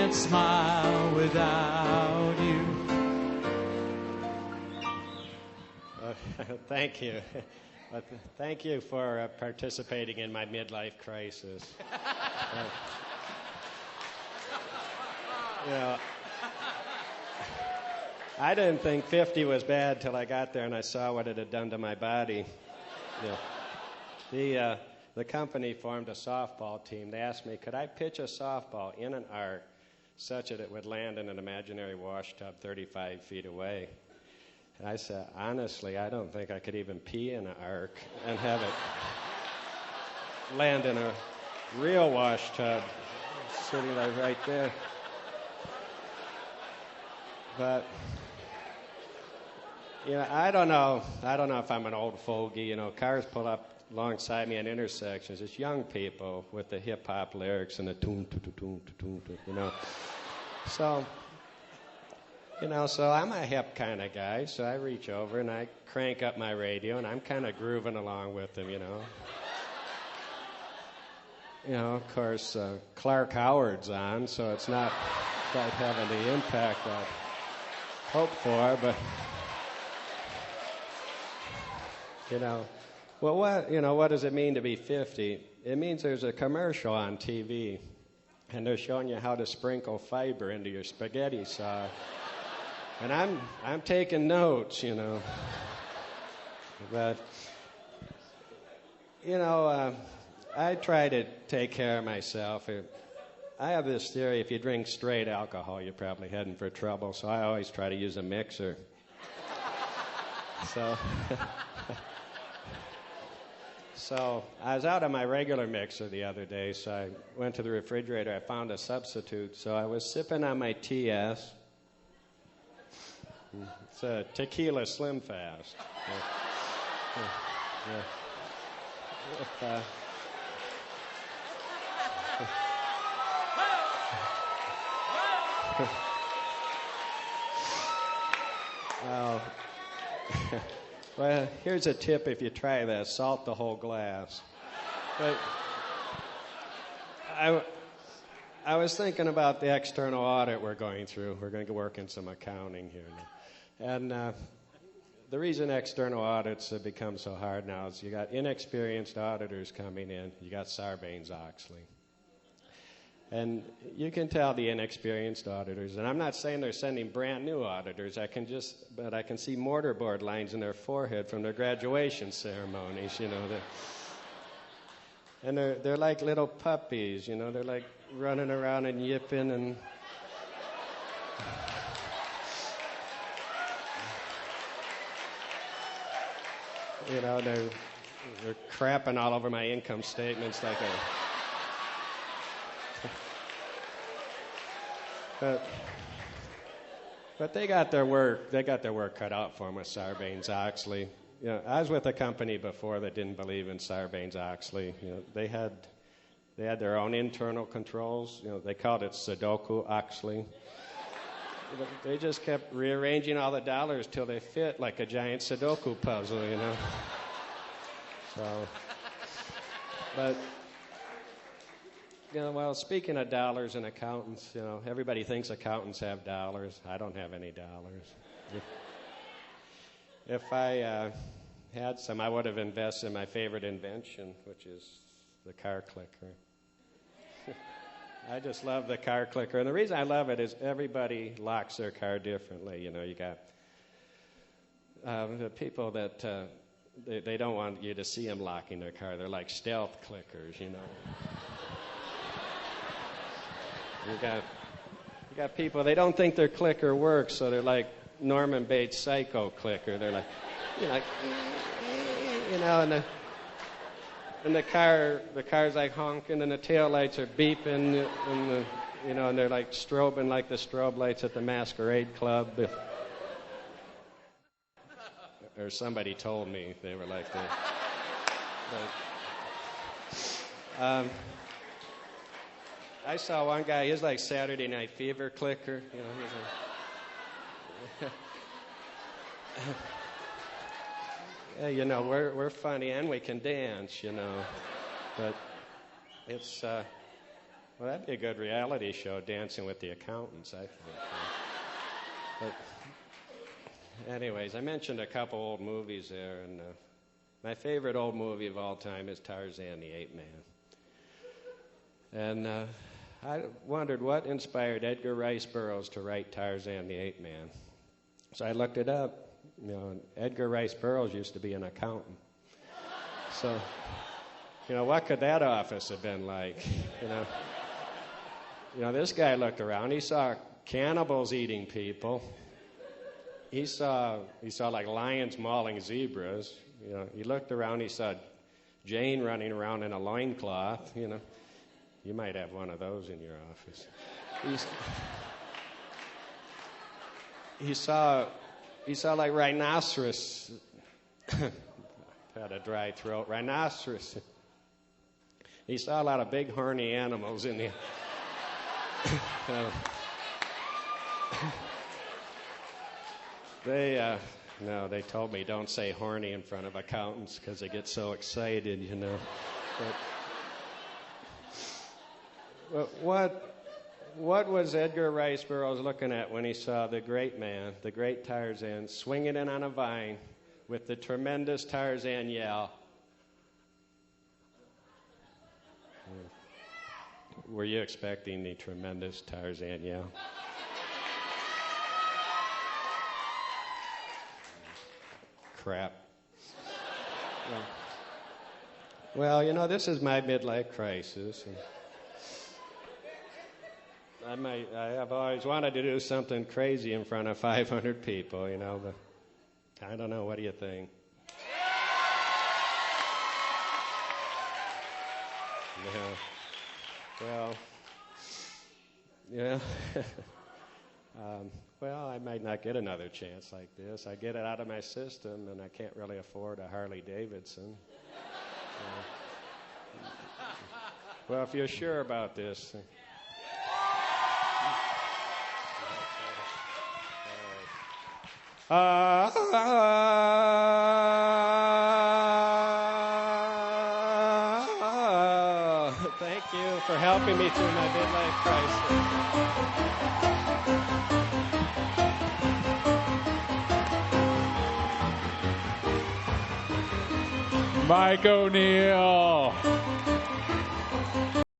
can't smile without you. Thank you. Thank you for participating in my midlife crisis. You know, I didn't think 50 was bad till I got there and I saw what it had done to my body. You know, the company formed a softball team. They asked me, could I pitch a softball in an arc such that it would land in an imaginary wash tub 35 feet away? And I said, honestly, I don't think I could even pee in an arc and have it land in a real wash tub sitting like right there. But, you know, I don't know if I'm an old fogey. You know, cars pull up alongside me at intersections. It's young people with the hip-hop lyrics and the toon, toon, toon, toon, toon, you know. So I'm a hip kind of guy, so I reach over and I crank up my radio, and I'm kind of grooving along with them, you know. You know, of course, Clark Howard's on, so it's not quite having the impact I hoped for, but, you know. Well, what does it mean to be 50? It means there's a commercial on TV, and they're showing you how to sprinkle fiber into your spaghetti sauce. And I'm taking notes, you know. But, you know, I try to take care of myself. I have this theory, if you drink straight alcohol, you're probably heading for trouble, so I always try to use a mixer. So I was out on my regular mixer the other day, so I went to the refrigerator. I found a substitute. So I was sipping on my TS. It's a tequila Slim Fast. Well, here's a tip if you try that. Salt the whole glass. But I was thinking about the external audit we're going through. We're going to work in some accounting here. And the reason external audits have become so hard now is you got inexperienced auditors coming in. You got Sarbanes-Oxley. And you can tell the inexperienced auditors, and I'm not saying they're sending brand new auditors, but I can see mortarboard lines in their forehead from their graduation ceremonies, you know. And they're like little puppies, you know, they're like running around and yipping and you know, they're crapping all over my income statements like a But they got their work cut out for them with Sarbanes-Oxley. You know, I was with a company before that didn't believe in Sarbanes-Oxley. You know, they had their own internal controls. You know, they called it Sudoku-Oxley. They just kept rearranging all the dollars till they fit like a giant Sudoku puzzle, you know. So, but, you know, well, speaking of dollars and accountants, you know, everybody thinks accountants have dollars. I don't have any dollars. If I had some, I would have invested in my favorite invention, which is the car clicker. I just love the car clicker. And the reason I love it is everybody locks their car differently. You know, you got the people that they don't want you to see them locking their car. They're like stealth clickers, you know. You got people, they don't think their clicker works, so they're like Norman Bates' psycho clicker. They're like, you know, and the car's like honking, and the taillights are beeping, and they're like strobing like the strobe lights at the Masquerade Club. Or somebody told me they were like that. But, I saw one guy, he was like Saturday Night Fever clicker, you know. Yeah, you know, we're funny and we can dance, you know. But it's Well, that'd be a good reality show, Dancing with the Accountants, I think. But anyways, I mentioned a couple old movies there, and my favorite old movie of all time is Tarzan the Ape Man. And I wondered what inspired Edgar Rice Burroughs to write Tarzan the Ape Man. So I looked it up. You know, Edgar Rice Burroughs used to be an accountant. So, you know, what could that office have been like? You know, this guy looked around. He saw cannibals eating people. He saw like lions mauling zebras. You know, he looked around. He saw Jane running around in a loincloth. You know, you might have one of those in your office. He saw like rhinoceros. Had a dry throat. Rhinoceros. He saw a lot of big horny animals in the. They told me don't say horny in front of accountants because they get so excited, you know. But what was Edgar Rice Burroughs looking at when he saw the great man, the great Tarzan, swinging in on a vine with the tremendous Tarzan yell? Were you expecting the tremendous Tarzan yell? Crap. Well, you know, this is my midlife crisis. And I have always wanted to do something crazy in front of 500 people, you know, but I don't know. What do you think? Yeah. Well, yeah. Well, I might not get another chance like this. I get it out of my system, and I can't really afford a Harley Davidson. Well, if you're sure about this. Thank you for helping me through my midlife crisis. Mike O'Neill.